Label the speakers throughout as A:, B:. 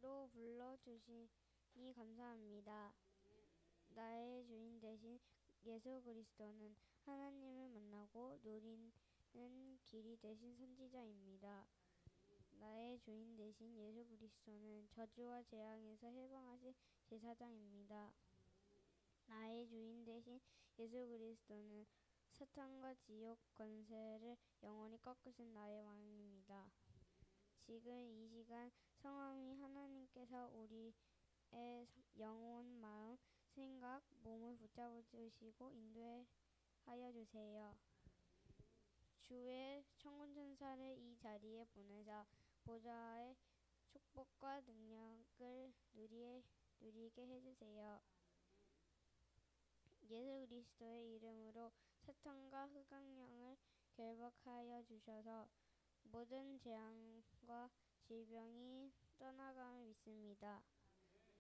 A: 불러주시니 감사합니다. 나의 주인 되신 예수 그리스도는 하나님을 만나고 누리는 길이 되신 선지자입니다. 나의 주인 되신 예수 그리스도는 저주와 재앙에서 해방하신 제사장입니다. 나의 주인 되신 예수 그리스도는 사탄과 지옥 권세를 영원히 꺾으신 나의 왕입니다. 지금 이 시간 성함이 하나님께서 우리의 영혼, 마음, 생각, 몸을 붙잡으시고 인도하여 주세요. 주의 천군천사를 이 자리에 보내사 보좌의 축복과 능력을 누리게 해주세요. 예수 그리스도의 이름으로 사탄과 흑암령을 결박하여 주셔서 모든 재앙과 질병이 떠나감을 믿습니다.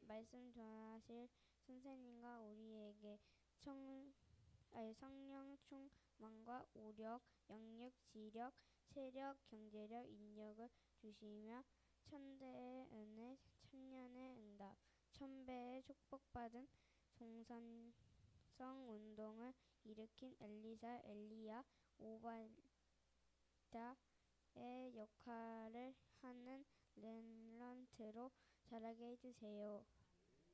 A: 말씀 전하실 선생님과 우리에게 성령 충만과 우력, 영력, 지력, 세력, 경제력, 인력을 주시며 천대의 은혜, 천년의 응답, 천배의 축복받은 동산성 운동을 일으킨 엘리사, 엘리야, 오바댜의 역할을 하는 렘넌트로 자라게 해주세요.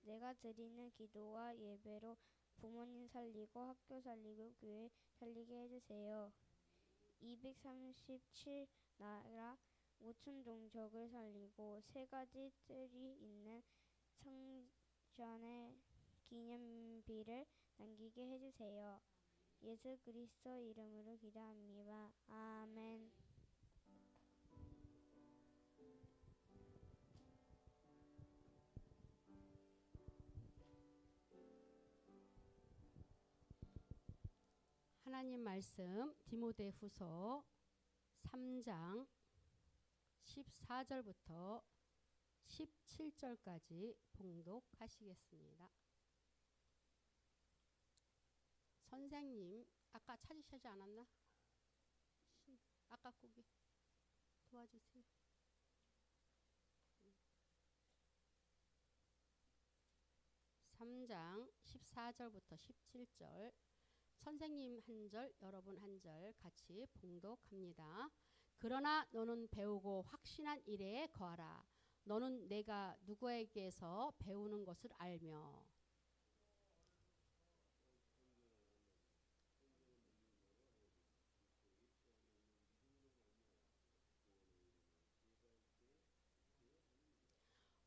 A: 내가 드리는 기도와 예배로 부모님 살리고 학교 살리고 교회 살리게 해주세요. 237 나라 5천 종족을 살리고 세 가지 뜰이 있는 성전의 기념비를 남기게 해주세요. 예수 그리스도 이름으로 기도합니다. 아멘.
B: 하나님 말씀 디모데후서 3장 14절부터 17절까지 봉독하시겠습니다. 선생님 아까 찾으시지 않았나? 아까 거기 도와주세요. 3장 14절부터 17절 선생님 한 절, 여러분 한 절 같이 봉독합니다. 그러나 너는 배우고 확신한 일에 거하라. 너는 내가 누구에게서 배우는 것을 알며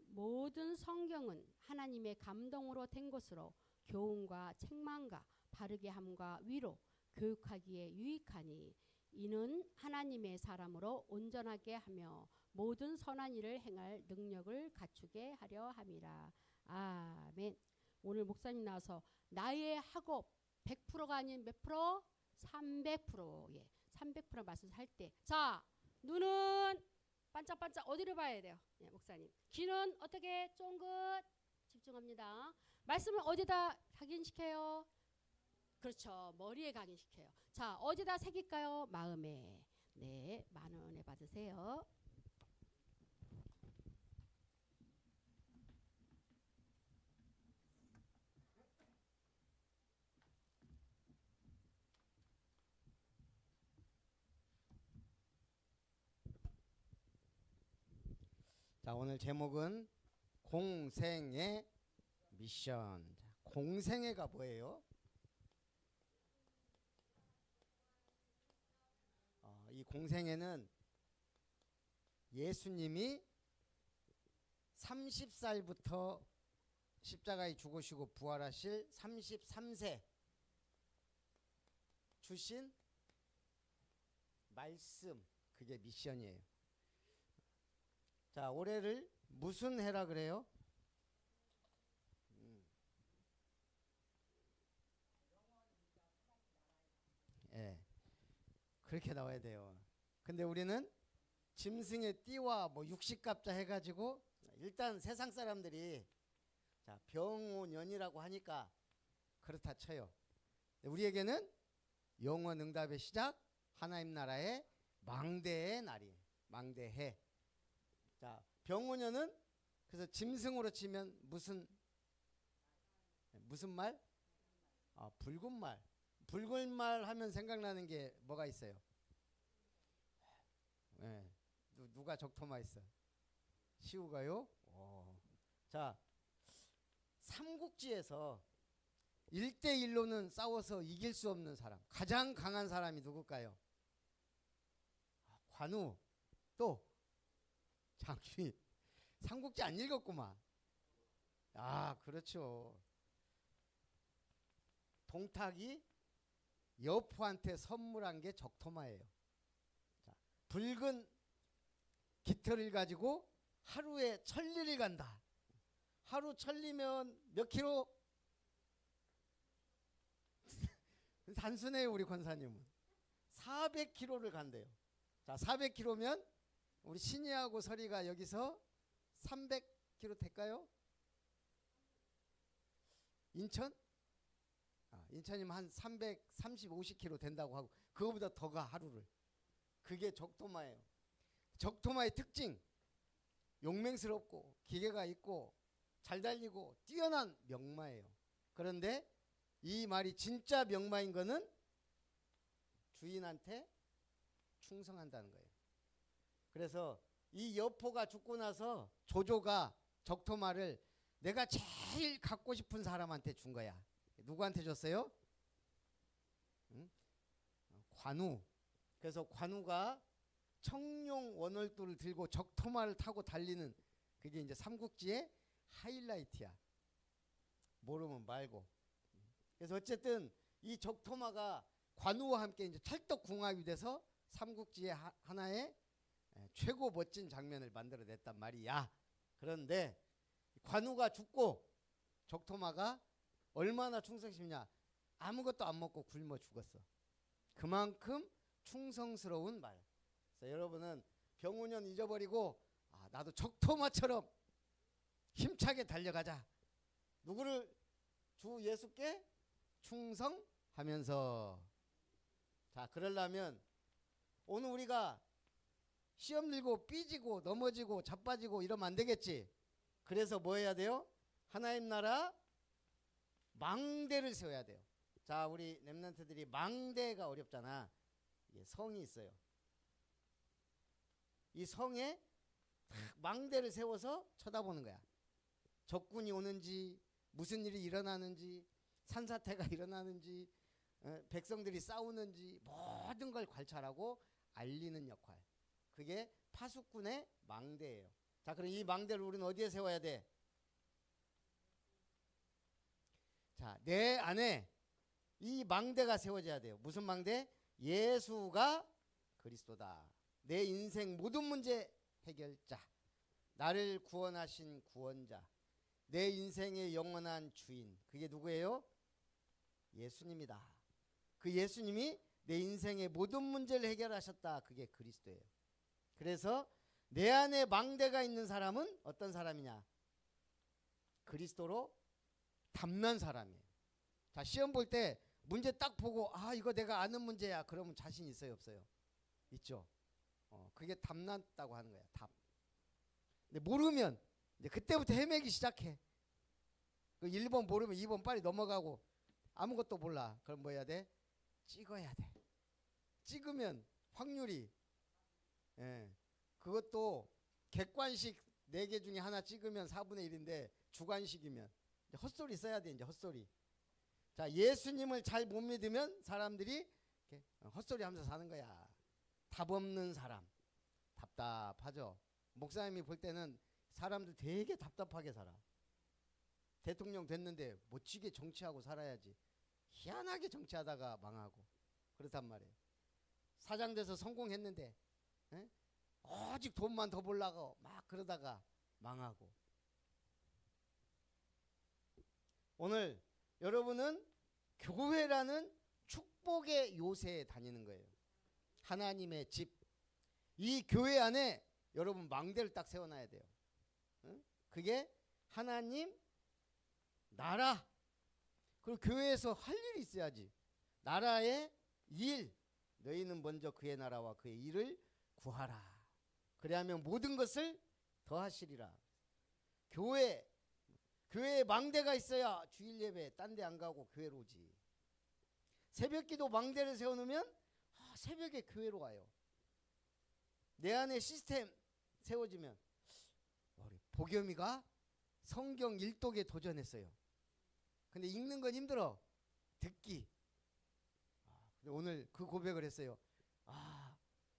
B: 모든 성경은 하나님의 감동으로 된 것으로 교훈과 책망과 바르게 함과 위로 교육하기에 유익하니 이는 하나님의 사람으로 온전하게 하며 모든 선한 일을 행할 능력을 갖추게 하려 함이라. 아멘. 오늘 목사님 나와서 나의 학업 100%가 아닌 몇 프로? 300%. 예. 300% 말씀할 때. 자, 눈은 반짝반짝 어디를 봐야 돼요? 예, 목사님. 귀는 어떻게 쫑긋 집중합니다. 말씀을 어디다 각인시켜요? 그렇죠. 머리에 각인시켜요. 자, 어디다 새길까요? 마음에. 네, 많은 은혜 받으세요.
C: 자, 오늘 제목은 공생의 미션. 자, 공생애가 뭐예요? 이 공생애는 예수님이 30살부터 십자가에 죽으시고 부활하실 33세 주신 말씀, 그게 미션이에요. 자, 올해를 무슨 해라 그래요? 예, 그렇게 나와야 돼요. 근데 우리는 짐승의 띠와 뭐 육식갑자 해가지고 일단 세상 사람들이 자 병오년이라고 하니까 그렇다 쳐요. 우리에게는 영원 응답의 시작, 하나님 나라의 망대의 날이에요. 망대해. 자, 병오년은 그래서 짐승으로 치면 무슨 말? 아, 붉은 말. 붉은 말 하면 생각나는 게 뭐가 있어요? 네. 누가 적토마 있어? 시우가요? 자, 삼국지에서 1대1로는 싸워서 이길 수 없는 사람, 가장 강한 사람이 누굴까요? 관우. 또 장수인. 삼국지 안 읽었구만. 아, 그렇죠. 동탁이 여포한테 선물한 게 적토마예요. 자, 붉은 깃털을 가지고 하루에 천리를 간다. 하루 천리면 몇 킬로? 단순해요, 우리 권사님은. 400km를 간대요. 자, 400km면 우리 신이하고 설이가 여기서 300km 될까요? 인천? 인천이면 한 330, 50km 된다고 하고 그거보다 더 가 하루를. 그게 적토마예요. 적토마의 특징, 용맹스럽고 기계가 있고 잘 달리고 뛰어난 명마예요. 그런데 이 말이 진짜 명마인 거는 주인한테 충성한다는 거예요. 그래서 이 여포가 죽고 나서 조조가 적토마를 내가 제일 갖고 싶은 사람한테 준 거야. 누구한테 줬어요? 응? 관우. 그래서 관우가 청룡 원월도를 들고 적토마를 타고 달리는 그게 이제 삼국지의 하이라이트야. 모르면 말고. 그래서 어쨌든 이 적토마가 관우와 함께 이제 찰떡궁합이 돼서 삼국지의 하나의 최고 멋진 장면을 만들어냈단 말이야. 그런데 관우가 죽고 적토마가 얼마나 충성심이냐. 아무것도 안 먹고 굶어 죽었어. 그만큼 충성스러운 말. 그래서 여러분은 병운년 잊어버리고 나도 적토마처럼 힘차게 달려가자. 누구를? 주 예수께 충성하면서. 자, 그러려면 오늘 우리가 시험 들고 삐지고 넘어지고 자빠지고 이러면 안 되겠지. 그래서 뭐 해야 돼요? 하나님 나라 망대를 세워야 돼요. 자, 우리 렘넌트들이 망대가 어렵잖아. 성이 있어요. 이 성에 망대를 세워서 쳐다보는 거야. 적군이 오는지, 무슨 일이 일어나는지, 산사태가 일어나는지, 백성들이 싸우는지 모든 걸 관찰하고 알리는 역할. 그게 파수꾼의 망대예요. 자, 그럼 이 망대를 우리는 어디에 세워야 돼? 자, 내 안에 이 망대가 세워져야 돼요. 무슨 망대? 예수가 그리스도다. 내 인생 모든 문제 해결자. 나를 구원하신 구원자. 내 인생의 영원한 주인. 그게 누구예요? 예수님이다. 그 예수님이 내 인생의 모든 문제를 해결하셨다. 그게 그리스도예요. 그래서 내 안에 망대가 있는 사람은 어떤 사람이냐? 그리스도로 담난 사람이에요. 자, 시험 볼 때 문제 딱 보고 이거 내가 아는 문제야. 그러면 자신 있어요, 없어요? 있죠. 그게 담났다고 하는 거야. 답. 근데 모르면 이제 그때부터 헤매기 시작해. 그 1번 모르면 2번 빨리 넘어가고 아무것도 몰라. 그럼 뭐 해야 돼? 찍어야 돼. 찍으면 확률이 그것도 객관식 4개 중에 하나 찍으면 4분의 1인데 주관식이면 이제 헛소리 써야 돼. 이제 헛소리. 자, 예수님을 잘 못 믿으면 사람들이 이렇게 헛소리 하면서 사는 거야. 답 없는 사람. 답답하죠. 목사님이 볼 때는 사람들 되게 답답하게 살아. 대통령 됐는데 멋지게 정치하고 살아야지. 희한하게 정치하다가 망하고 그렇단 말이에요. 사장 돼서 성공했는데 오직 돈만 더 벌려고 막 그러다가 망하고. 오늘 여러분은 교회라는 축복의 요새에 다니는 거예요. 하나님의 집. 이 교회 안에 여러분 망대를 딱 세워놔야 돼요. 그게 하나님 나라. 그리고 교회에서 할 일이 있어야지. 나라의 일. 너희는 먼저 그의 나라와 그의 일을 구하라. 그래야면 모든 것을 더하시리라. 교회에 망대가 있어야 주일 예배 딴 데 안 가고 교회로 오지. 새벽기도 망대를 세워놓으면 새벽에 교회로 와요. 내 안에 시스템 세워지면 우리 보겸이가 성경 일독에 도전했어요. 근데 읽는 건 힘들어. 듣기. 근데 오늘 그 고백을 했어요.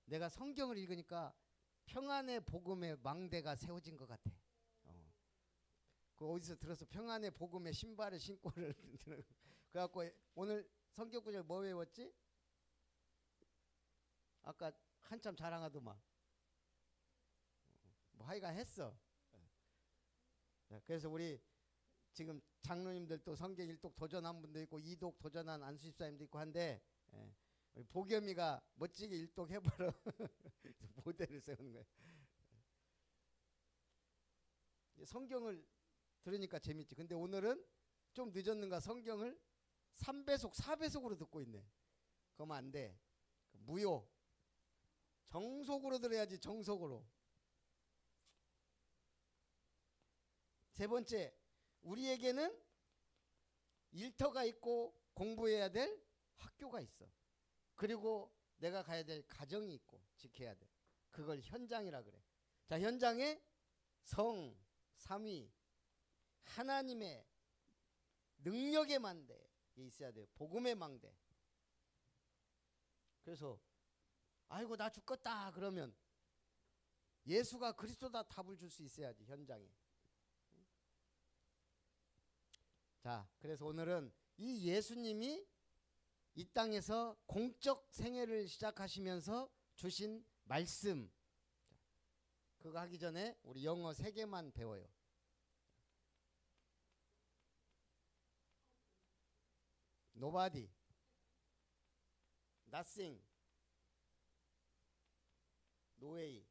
C: 내가 성경을 읽으니까 평안의 복음의 망대가 세워진 것 같아. 그 어디서 들어서 평안의 복음의 신발을 신고를 그래갖고 오늘 성경 구절 뭐 외웠지? 아까 한참 자랑하더만. 뭐 하여간 했어. 그래서 우리 지금 장로님들도 성경 1독 도전한 분도 있고 2독 도전한 안수집사님도 있고 한데 우리 보겸이가 멋지게 1독 해보러 모델을 세우는 거예요. 성경을 들으니까 재밌지. 근데 오늘은 좀 늦었는가 성경을 3배속 4배속으로 듣고 있네. 그러면 안 돼. 무효. 정속으로 들어야지. 정속으로. 세 번째, 우리에게는 일터가 있고 공부해야 될 학교가 있어. 그리고 내가 가야 될 가정이 있고 지켜야 돼. 그걸 현장이라 그래. 자, 현장에 성, 삼위, 하나님의 능력의 망대에 있어야 돼요. 복음의 망대. 그래서 아이고 나 죽겠다 그러면 예수가 그리스도다 답을 줄 수 있어야지. 현장에. 자, 그래서 오늘은 이 예수님이 이 땅에서 공적 생애를 시작하시면서 주신 말씀, 그거 하기 전에 우리 영어 3개만 배워요. Nobody, nothing, no way.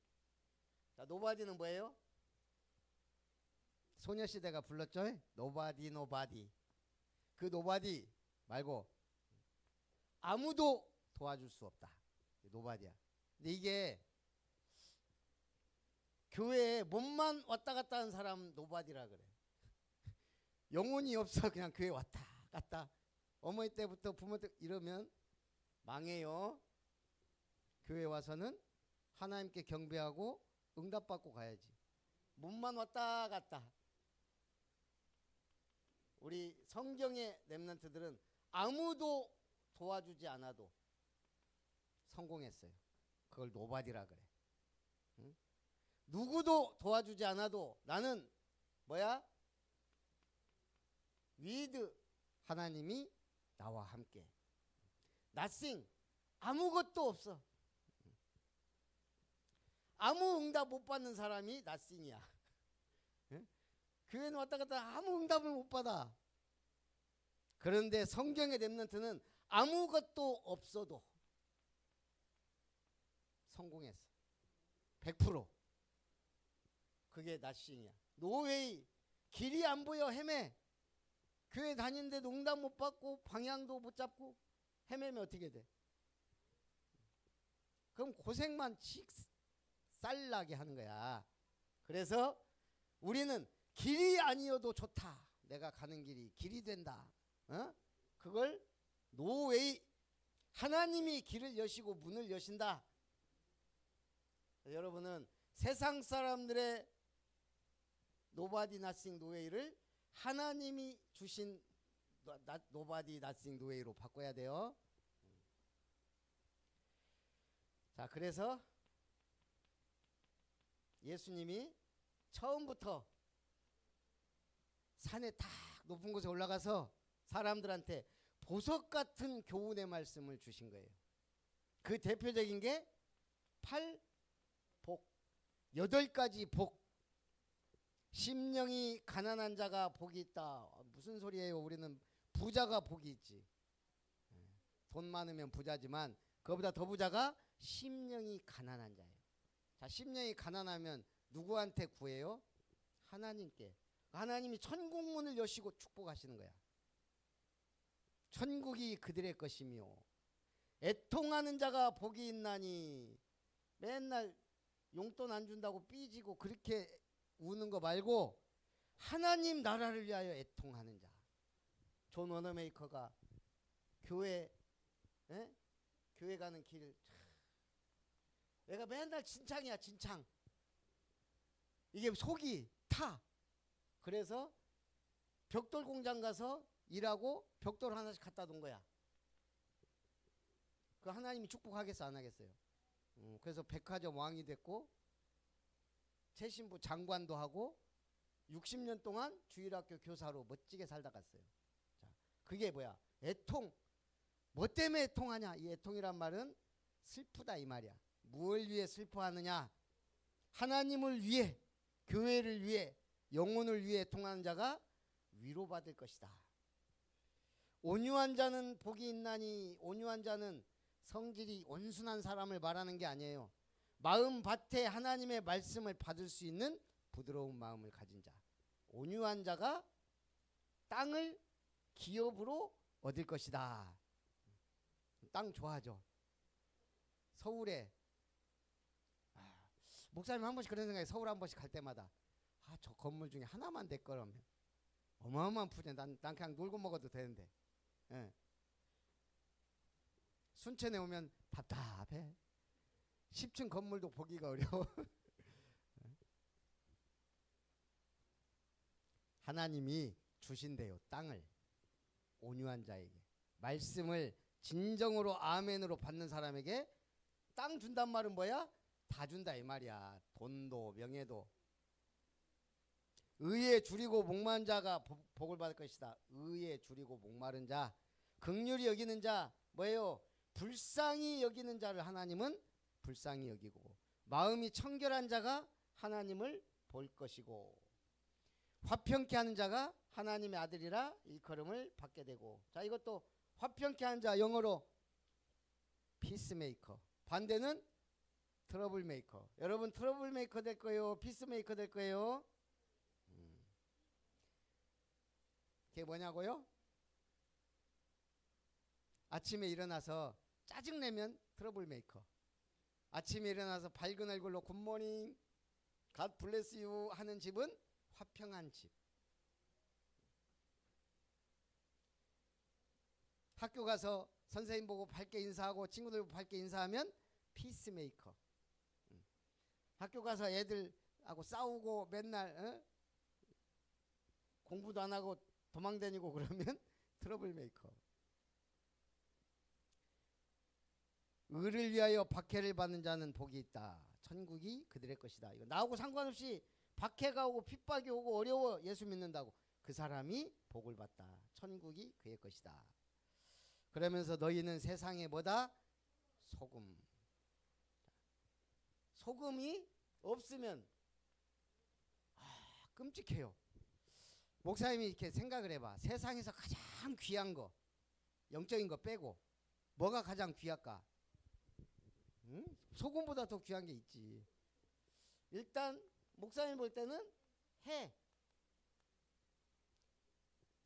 C: 자, nobody는 뭐예요? 소녀시대가 불렀죠? Nobody, nobody. 그 nobody 말고 아무도 도와줄 수 없다. nobody야. 근데 이게 교회에 몸만 왔다 갔다 하는 사람 nobody라 그래. 영혼이 없어. 그냥 교회 왔다 갔다. 어머니 때부터 부모 때 이러면 망해요. 교회 와서는 하나님께 경배하고 응답받고 가야지. 몸만 왔다 갔다. 우리 성경의 렘넌트들은 아무도 도와주지 않아도 성공했어요. 그걸 노바디라 그래. 응? 누구도 도와주지 않아도 나는 뭐야? with 하나님이 나와 함께. nothing, 아무것도 없어. 아무 응답 못 받는 사람이 nothing이야. 응? 교회는 왔다 갔다 아무 응답을 못 받아. 그런데 성경의 렘넌트는 아무것도 없어도 성공했어. 100%. 그게 nothing이야. 노웨이. 길이 안 보여. 헤매. 교회 다니는데도 응답 못 받고 방향도 못 잡고 헤매면 어떻게 돼? 그럼 고생만 쌀나게 하는 거야. 그래서 우리는 길이 아니어도 좋다. 내가 가는 길이 길이 된다. 그걸 노웨이. 하나님이 길을 여시고 문을 여신다. 여러분은 세상 사람들의 노바디 나싱 노웨이를 하나님이 주신 노바디 나싱 노웨이로 바꿔야 돼요. 자, 그래서 예수님이 처음부터 산에 딱 높은 곳에 올라가서 사람들한테 보석 같은 교훈의 말씀을 주신 거예요. 그 대표적인 게 8복, 8가지 복. 심령이 가난한 자가 복이 있다. 무슨 소리예요? 우리는 부자가 복이 있지. 돈 많으면 부자지만 그거보다 더 부자가 심령이 가난한 자예요. 자, 심령이 가난하면 누구한테 구해요? 하나님께. 하나님이 천국문을 여시고 축복하시는 거야. 천국이 그들의 것이며 애통하는 자가 복이 있나니. 맨날 용돈 안 준다고 삐지고 그렇게 우는 거 말고 하나님 나라를 위하여 애통하는 자. 존 워너메이커가 교회 가는 길, 내가 맨날 진창이야, 진창. 이게 속이 타. 그래서 벽돌 공장 가서 일하고 벽돌 하나씩 갖다 둔 거야. 그 하나님이 축복하겠어 안 하겠어요? 그래서 백화점 왕이 됐고 최신부 장관도 하고 60년 동안 주일학교 교사로 멋지게 살다 갔어요. 자, 그게 뭐야? 애통. 뭐 때문에 애통하냐? 이 애통이란 말은 슬프다 이 말이야. 무엇을 위해 슬퍼하느냐? 하나님을 위해, 교회를 위해, 영혼을 위해 애통하는 자가 위로받을 것이다. 온유한 자는 복이 있나니, 온유한 자는 성질이 온순한 사람을 말하는 게 아니에요. 마음 밭에 하나님의 말씀을 받을 수 있는 부드러운 마음을 가진 자. 온유한 자가 땅을 기업으로 얻을 것이다. 땅 좋아하죠. 서울에 목사님 한 번씩 그런 생각에 서울 한 번씩 갈 때마다 저 건물 중에 하나만 내 거라면 어마어마한 푸제. 난 그냥 놀고 먹어도 되는데. 예. 순천에 오면 답답해. 10층 건물도 보기가 어려워. 하나님이 주신대요. 땅을 온유한 자에게. 말씀을 진정으로 아멘으로 받는 사람에게 땅 준단 말은 뭐야? 다 준다 이 말이야. 돈도 명예도. 의에 줄이고 목마른 자가 복을 받을 것이다. 의에 줄이고 목마른 자, 긍휼히 여기는 자, 뭐예요? 불쌍히 여기는 자를 하나님은 불쌍히 여기고, 마음이 청결한 자가 하나님을 볼 것이고, 화평케 하는 자가 하나님의 아들이라 일컬음을 받게 되고. 자, 이것도 화평케 하는 자, 영어로 피스메이커. 반대는 트러블메이커. 여러분 트러블메이커 될 거예요? 피스메이커 될 거예요? 그게 뭐냐고요? 아침에 일어나서 짜증내면 트러블메이커. 아침에 일어나서 밝은 얼굴로 굿모닝, 갓 블레스 유 하는 집은 화평한 집. 학교 가서 선생님 보고 밝게 인사하고 친구들 보고 밝게 인사하면 피스메이커. 학교 가서 애들하고 싸우고 맨날 공부도 안 하고 도망다니고 그러면 트러블메이커. 의를 위하여 박해를 받는 자는 복이 있다. 천국이 그들의 것이다. 이거 나하고 상관없이 박해가 오고 핍박이 오고 어려워 예수 믿는다고 그 사람이 복을 받다. 천국이 그의 것이다. 그러면서 너희는 세상에 뭐다? 소금. 소금이 없으면 끔찍해요. 목사님이 이렇게 생각을 해봐. 세상에서 가장 귀한 거, 영적인 거 빼고 뭐가 가장 귀할까? 응? 소금보다 더 귀한 게 있지. 일단 목사님 볼 때는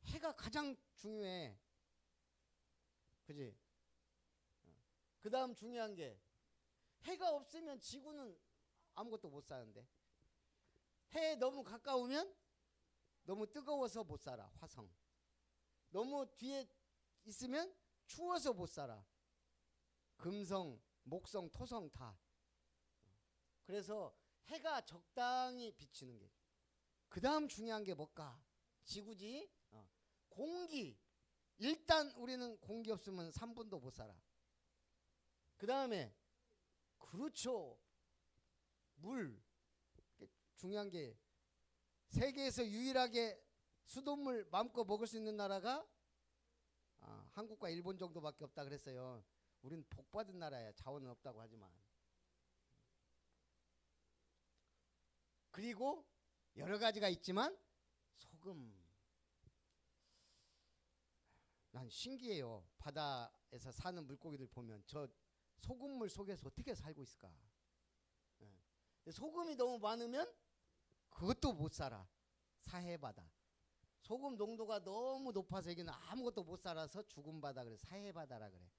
C: 해가 가장 중요해. 그지? 그 다음 중요한 게, 해가 없으면 지구는 아무것도 못 사는데, 해에 너무 가까우면 너무 뜨거워서 못 살아. 화성. 너무 뒤에 있으면 추워서 못 살아. 금성, 목성, 토성 다. 그래서 해가 적당히 비치는 게. 그 다음 중요한 게 뭘까? 지구지. 공기. 일단 우리는 공기 없으면 3분도 못 살아. 그 다음에 그렇죠. 물. 중요한 게, 세계에서 유일하게 수돗물 마음껏 먹을 수 있는 나라가 한국과 일본 정도밖에 없다 그랬어요. 우린 복받은 나라야. 자원은 없다고 하지만. 그리고 여러 가지가 있지만 소금. 난 신기해요. 바다에서 사는 물고기들 보면 저 소금물 속에서 어떻게 살고 있을까? 소금이 너무 많으면 그것도 못 살아. 사해바다. 소금 농도가 너무 높아서 여기는 아무것도 못 살아서 죽은 바다 그래. 사해바다라 그래.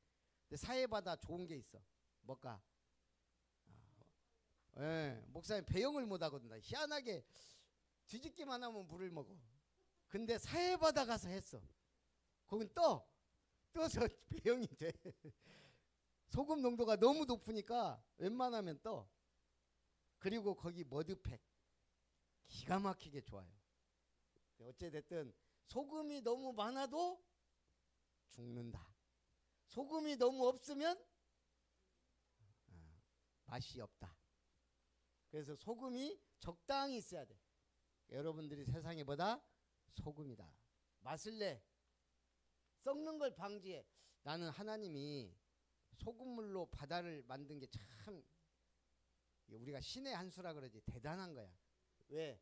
C: 근데 사해바다 좋은 게 있어. 뭘까? 목사님 배영을 못 하거든. 희한하게 뒤집기만 하면 물을 먹어. 근데 사해바다 가서 했어. 거긴 떠서 배영이 돼. 소금 농도가 너무 높으니까 웬만하면 떠. 그리고 거기 머드팩 기가 막히게 좋아요. 어찌됐든 소금이 너무 많아도 죽는다. 소금이 너무 없으면 맛이 없다. 그래서 소금이 적당히 있어야 돼. 여러분들이 세상에 보다 소금이다. 맛을 내. 썩는 걸 방지해. 나는 하나님이 소금물로 바다를 만든 게 참 우리가 신의 한 수라 그러지 대단한 거야. 왜?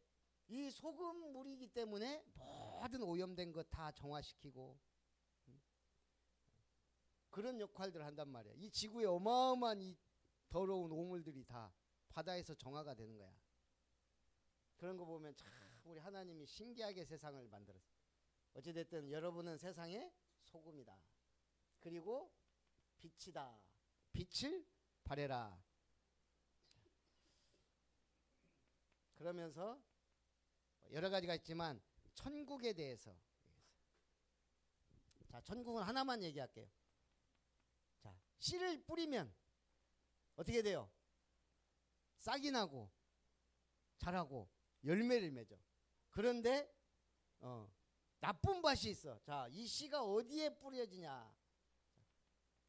C: 이 소금물이기 때문에 모든 오염된 것 다 정화시키고 그런 역할들을 한단 말이야. 이 지구에 어마어마한 이 더러운 오물들이 다 바다에서 정화가 되는 거야. 그런 거 보면 참 우리 하나님이 신기하게 세상을 만들었어. 어찌됐든 여러분은 세상의 소금이다. 그리고 빛이다. 빛을 발해라. 그러면서 여러 가지가 있지만 천국에 대해서, 자, 천국은 하나만 얘기할게요. 자, 씨를 뿌리면 어떻게 돼요? 싹이 나고 자라고 열매를 맺어. 그런데 나쁜 밭이 있어. 자, 이 씨가 어디에 뿌려지냐?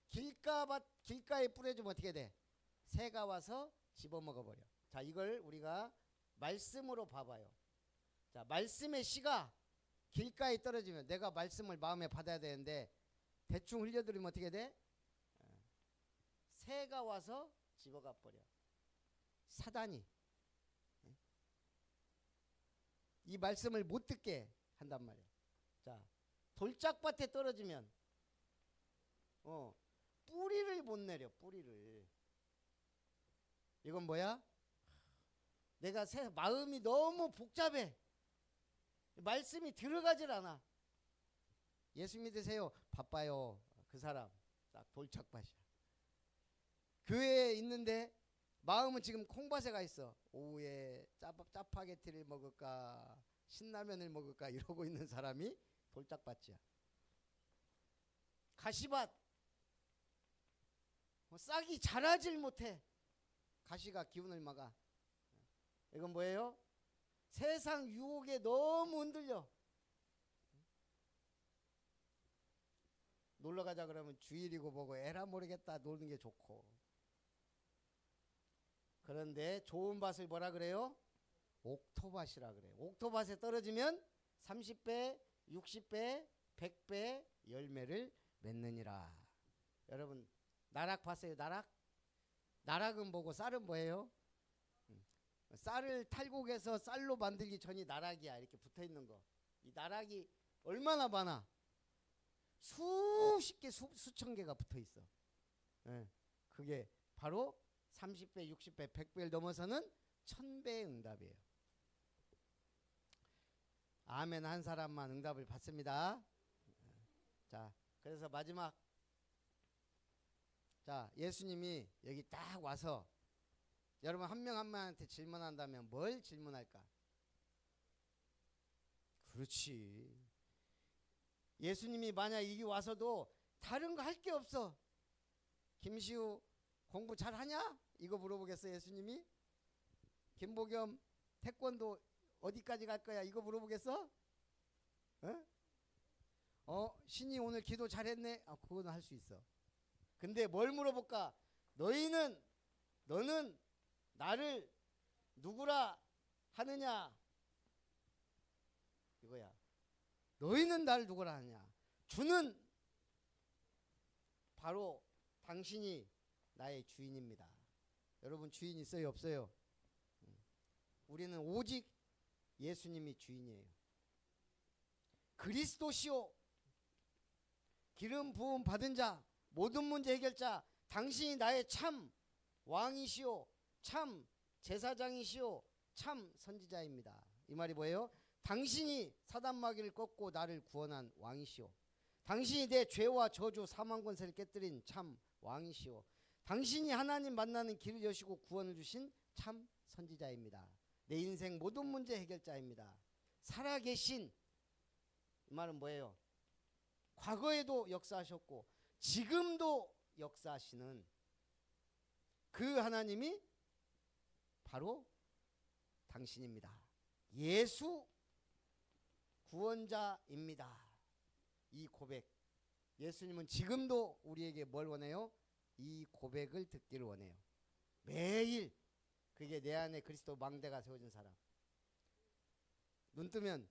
C: 길가에 뿌려주면 어떻게 돼? 새가 와서 집어먹어버려. 자, 이걸 우리가 말씀으로 봐봐요. 자, 말씀의 씨가 길가에 떨어지면 내가 말씀을 마음에 받아야 되는데 대충 흘려들으면 어떻게 돼? 새가 와서 집어가 버려. 사단이 이 말씀을 못 듣게 한단 말이야. 자, 돌짝밭에 떨어지면 뿌리를 못 내려. 뿌리를. 이건 뭐야? 내가 마음이 너무 복잡해. 말씀이 들어가질 않아. 예수 믿으세요. 바빠요. 그 사람 딱 돌짝밭이야. 교회에 있는데 마음은 지금 콩밭에 가 있어. 오후에 짜파게티를 먹을까 신라면을 먹을까 이러고 있는 사람이 돌짝밭이야. 가시밭 싹이 자라질 못해. 가시가 기운을 막아. 이건 뭐예요? 세상 유혹에 너무 흔들려. 놀러 가자 그러면 주일이고 뭐고 에라 모르겠다 노는 게 좋고. 그런데 좋은 밭을 뭐라 그래요? 옥토밭이라 그래요. 옥토밭에 떨어지면 30배, 60배, 100배 열매를 맺느니라. 여러분 나락 봤어요? 나락? 나락은 뭐고 쌀은 뭐예요? 쌀을 탈곡해서 쌀로 만들기 전이 나락이야. 이렇게 붙어있는 거. 이 나락이 얼마나 많아? 수십 개, 수천 개가 붙어있어. 그게 바로 30배, 60배, 100배를 넘어서는 1000배의 응답이에요. 아멘 한 사람만 응답을 받습니다. 자, 그래서 마지막. 자, 예수님이 여기 딱 와서 여러분 한 명 한 명한테 질문한다면 뭘 질문할까? 그렇지. 예수님이 만약 여기 와서도 다른 거 할 게 없어. 김시우 공부 잘하냐? 이거 물어보겠어 예수님이? 김보겸 태권도 어디까지 갈 거야? 이거 물어보겠어? 신이 오늘 기도 잘했네? 그거는 할 수 있어. 근데 뭘 물어볼까? 너는 나를 누구라 하느냐? 이거야. 너희는 나를 누구라 하느냐? 주는 바로 당신이 나의 주인입니다. 여러분 주인 있어요 없어요? 우리는 오직 예수님이 주인이에요. 그리스도시요 기름 부음 받은 자 모든 문제 해결자 당신이 나의 참 왕이시오 참 제사장이시오 참 선지자입니다. 이 말이 뭐예요? 당신이 사단 마귀를 꺾고 나를 구원한 왕이시오. 당신이 내 죄와 저주 사망 권세를 깨뜨린 참 왕이시오. 당신이 하나님 만나는 길을 여시고 구원을 주신 참 선지자입니다. 내 인생 모든 문제 해결자입니다. 살아계신, 이 말은 뭐예요? 과거에도 역사하셨고 지금도 역사하시는 그 하나님이 바로 당신입니다. 예수 구원자입니다. 이 고백, 예수님은 지금도 우리에게 뭘 원해요? 이 고백을 듣기를 원해요. 매일. 그게 내 안에 그리스도 망대가 세워진 사람. 눈 뜨면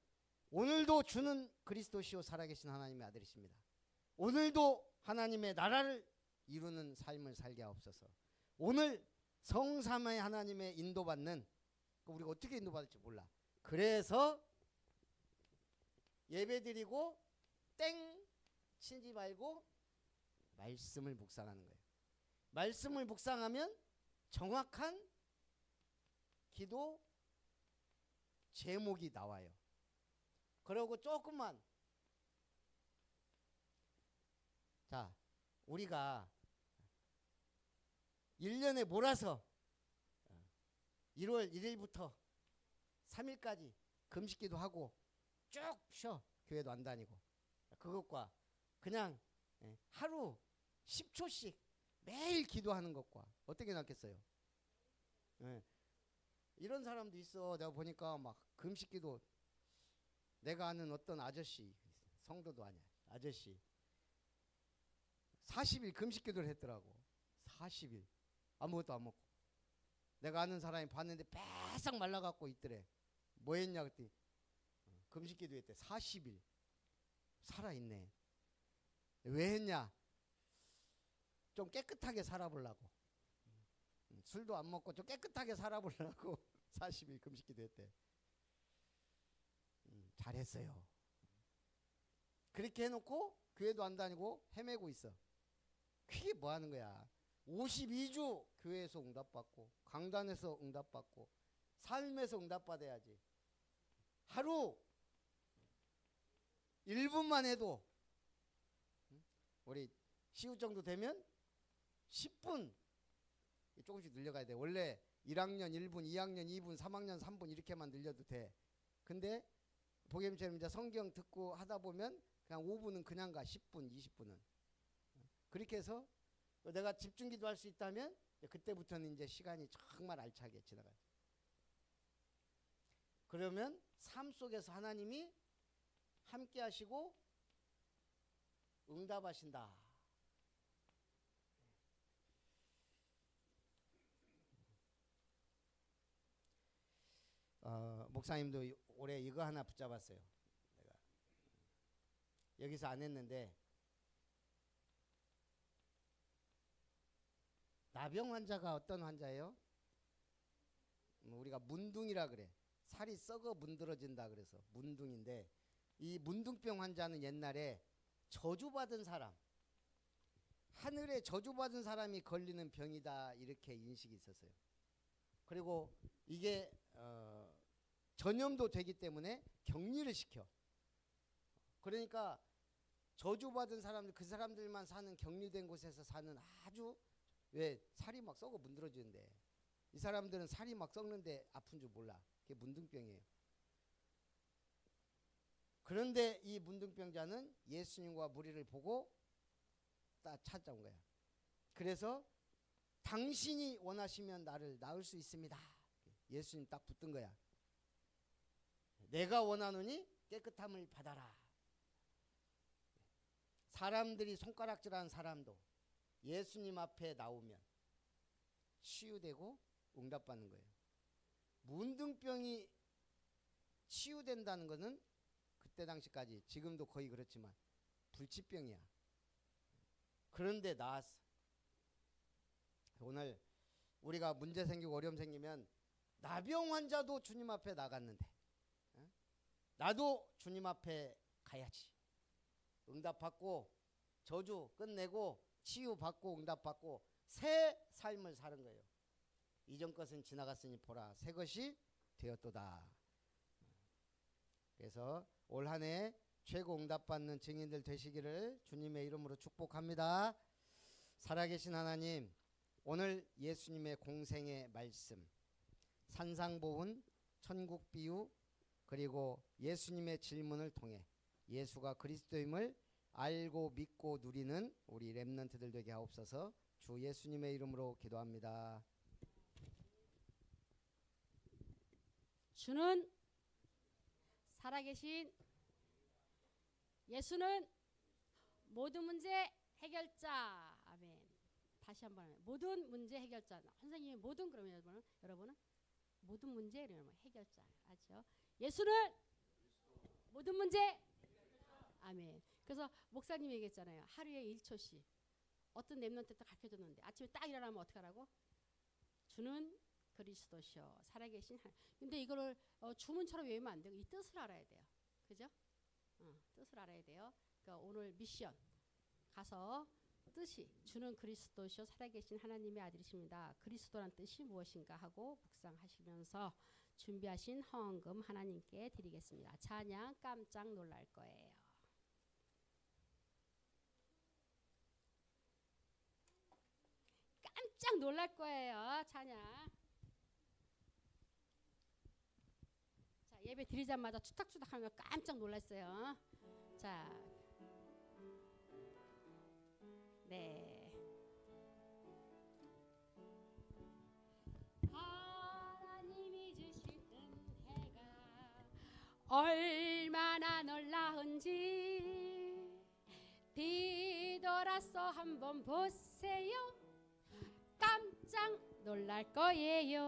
C: 오늘도 주는 그리스도시요 살아계신 하나님의 아들이십니다. 오늘도 하나님의 나라를 이루는 삶을 살게 하옵소서. 오늘 성삼의 하나님의 인도받는, 우리가 어떻게 인도받을지 몰라. 그래서 예배드리고 땡 치지 말고 말씀을 묵상하는 거예요. 말씀을 묵상하면 정확한 기도 제목이 나와요. 그러고 조금만, 자, 우리가 1년에 몰아서 1월 1일부터 3일까지 금식기도 하고 쭉 쉬어. 교회도 안 다니고. 그것과 그냥 하루 10초씩 매일 기도하는 것과 어떻게 낫겠어요? 이런 사람도 있어. 내가 보니까 막 금식기도, 내가 아는 어떤 아저씨, 성도도 아니야, 아저씨 40일 금식기도를 했더라고. 40일 아무것도 안 먹고. 내가 아는 사람이 봤는데 바싹 말라갖고 있더래. 뭐 했냐 그랬더니 금식기도 했대. 40일 살아있네. 왜 했냐? 좀 깨끗하게 살아보려고. 술도 안 먹고 좀 깨끗하게 살아보려고 40일 금식기도 했대. 잘했어요. 그렇게 해놓고 교회도 안 다니고 헤매고 있어. 그게 뭐 하는 거야? 52주 교회에서 응답받고 강단에서 응답받고 삶에서 응답받아야지. 하루 1분만 해도, 우리 시우 정도 되면 10분 조금씩 늘려가야 돼. 원래 1학년 1분, 2학년 2분, 3학년 3분 이렇게만 늘려도 돼. 근데 보겸처럼 이제 성경 듣고 하다 보면 그냥 5분은 그냥 가. 10분, 20분은. 그렇게 해서 내가 집중기도 할 수 있다면 그때부터는 이제 시간이 정말 알차게 지나가요. 그러면 삶 속에서 하나님이 함께 하시고 응답하신다. 목사님도 올해 이거 하나 붙잡았어요. 내가 여기서 안 했는데, 나병 환자가 어떤 환자예요? 우리가 문둥이라 그래. 살이 썩어 문드러진다 그래서 문둥인데, 이 문둥병 환자는 옛날에 저주받은 사람, 하늘에 저주받은 사람이 걸리는 병이다 이렇게 인식이 있었어요. 그리고 이게 전염도 되기 때문에 격리를 시켜. 그러니까 저주받은 사람들, 그 사람들만 사는 격리된 곳에서 사는 아주, 왜 살이 막 썩어 문드러지는데, 이 사람들은 살이 막 썩는데 아픈 줄 몰라. 그게 문둥병이에요. 그런데 이 문둥병자는 예수님과 무리를 보고 딱 찾아온 거야. 그래서 당신이 원하시면 나를 낳을 수 있습니다. 예수님 딱 붙든 거야. 내가 원하노니 깨끗함을 받아라. 사람들이 손가락질하는 사람도 예수님 앞에 나오면 치유되고 응답받는 거예요. 문둥병이 치유된다는 것은 그때 당시까지, 지금도 거의 그렇지만 불치병이야. 그런데 나았어. 오늘 우리가 문제 생기고 어려움 생기면, 나병 환자도 주님 앞에 나갔는데 나도 주님 앞에 가야지. 응답받고 저주 끝내고 치유받고 응답받고 새 삶을 사는 거예요. 이전 것은 지나갔으니 보라, 새 것이 되었도다. 그래서 올 한 해 최고 응답받는 증인들 되시기를 주님의 이름으로 축복합니다. 살아계신 하나님, 오늘 예수님의 공생의 말씀, 산상보훈 천국 비유 그리고 예수님의 질문을 통해 예수가 그리스도임을 알고 믿고 누리는 우리 렘넌트들 되게 하옵소서. 주 예수님의 이름으로 기도합니다.
B: 주는 살아계신 예수는 모든 문제 해결자. 아멘. 다시 한번 하면 모든 문제 해결자. 선생님이 모든 그러면 여러분은 모든 문제 이러면 해결자. 아죠? 예수는 모든 문제 아멘. 그래서 목사님이 얘기했잖아요. 하루에 1초씩 어떤 렘넌트 때 가르쳐줬는데 아침에 딱 일어나면 어떻게 하라고? 주는 그리스도시요 살아계신 하나님. 근데 이거를 주문처럼 외우면 안 되고 이 뜻을 알아야 돼요. 그죠? 뜻을 알아야 돼요. 그러니까 오늘 미션 가서 뜻이 주는 그리스도시요 살아계신 하나님의 아들이십니다. 그리스도란 뜻이 무엇인가 하고 묵상하시면서 준비하신 헌금 하나님께 드리겠습니다. 찬양 깜짝 놀랄 거예요. 깜짝 놀랄 거예요. 찬양. 자, 예배 드리자마자 추닥추닥 하는 거 깜짝 놀랐어요. 자, 네. 하나님이 주신 은혜가 얼마나 놀라운지 뒤돌아서 한번 보세요. 깜짝 놀랄 거예요.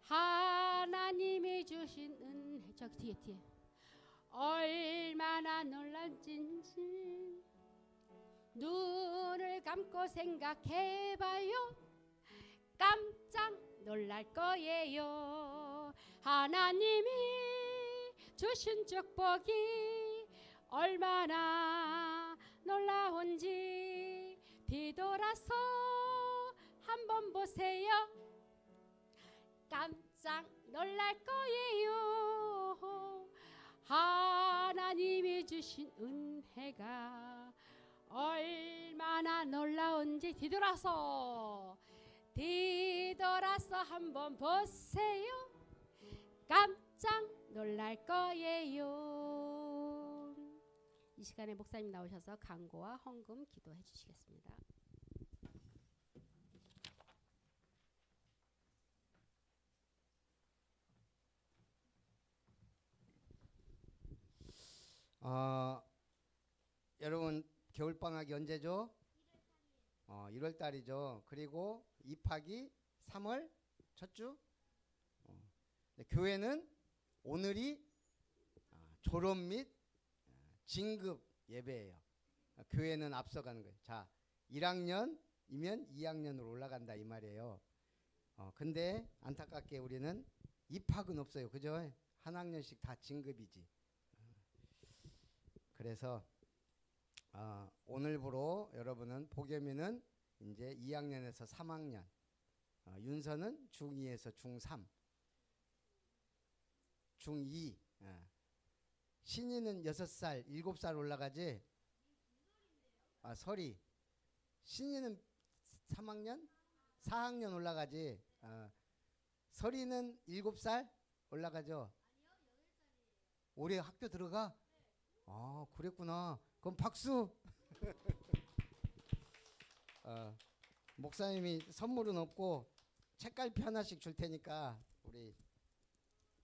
B: 하나님이 주신 은혜 저기 뒤에 얼마나 놀랄진지 눈을 감고 생각해봐요. 깜짝 놀랄 거예요. 하나님이 주신 축복이 얼마나 놀라운지 뒤돌아서 한번 보세요. 깜짝 놀랄 거예요. 하나님이 주신 은혜가 얼마나 놀라운지 뒤돌아서 한번 보세요. 깜짝 놀랄 거예요. 이 시간에 목사님 나오셔서 간구와 헌금 기도해 주시겠습니다.
C: 여러분 겨울방학이 언제죠? 1월 달이죠. 그리고 입학이 3월 첫 주. 교회는 오늘이 졸업 및 진급 예배예요. 교회는 앞서가는 거예요. 자, 1학년이면 2학년으로 올라간다 이 말이에요. 근데 안타깝게 우리는 입학은 없어요. 그죠? 한 학년씩 다 진급이지. 그래서 오늘부로 여러분은 복염이는 이제 2학년에서 3학년, 윤서는 중2에서 중3, 중2, 신이는 6살, 7살 올라가지. 설이 신이는 3학년, 4학년 올라가지. 설이는 7살 올라가죠. 올해 학교 들어가? 그랬구나. 그럼 박수. 목사님이 선물은 없고 책갈피 하나씩 줄 테니까 우리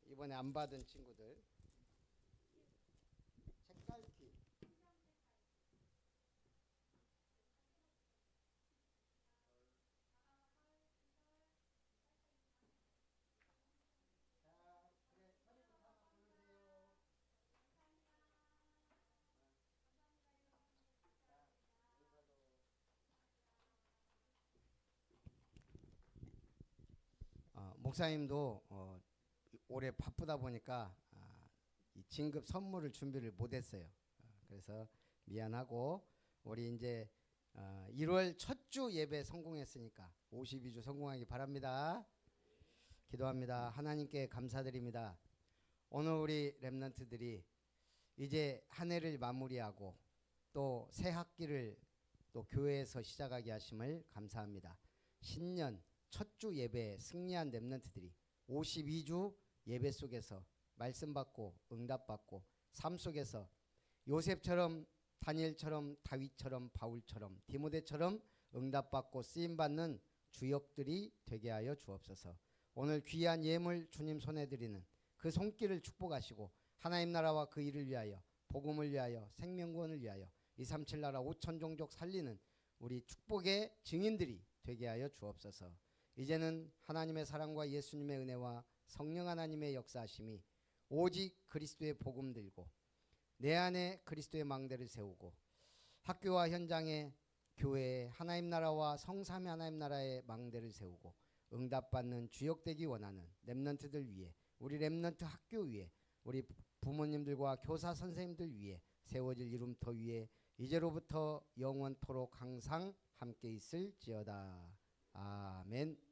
C: 이번에 안 받은 친구들 책갈피. 목사님도 올해 바쁘다 보니까 이 진급 선물을 준비를 못했어요. 그래서 미안하고 우리 이제 1월 첫 주 예배 성공했으니까 52주 성공하기 바랍니다. 기도합니다. 하나님께 감사드립니다. 오늘 우리 렘넌트들이 이제 한 해를 마무리하고 또 새 학기를 또 교회에서 시작하게 하심을 감사합니다. 신년 첫 주 예배에 승리한 렘넌트들이 52주 예배 속에서 말씀 받고 응답 받고 삶 속에서 요셉처럼 다니엘처럼 다윗처럼 바울처럼 디모데처럼 응답 받고 쓰임 받는 주역들이 되게 하여 주옵소서. 오늘 귀한 예물 주님 손에 드리는 그 손길을 축복하시고 하나님 나라와 그 일을 위하여 복음을 위하여 생명구원을 위하여 237 나라 5천 종족 살리는 우리 축복의 증인들이 되게 하여 주옵소서. 이제는 하나님의 사랑과 예수님의 은혜와 성령 하나님의 역사하심이 오직 그리스도의 복음 들고 내 안에 그리스도의 망대를 세우고 학교와 현장에 교회에 하나님 나라와 성삼위 하나님 나라의 망대를 세우고 응답받는 주역되기 원하는 렘넌트들 위해 우리 렘넌트 학교 위에 우리 부모님들과 교사 선생님들 위해 세워질 이름터 위에 이제로부터 영원토록 항상 함께 있을지어다. 아멘.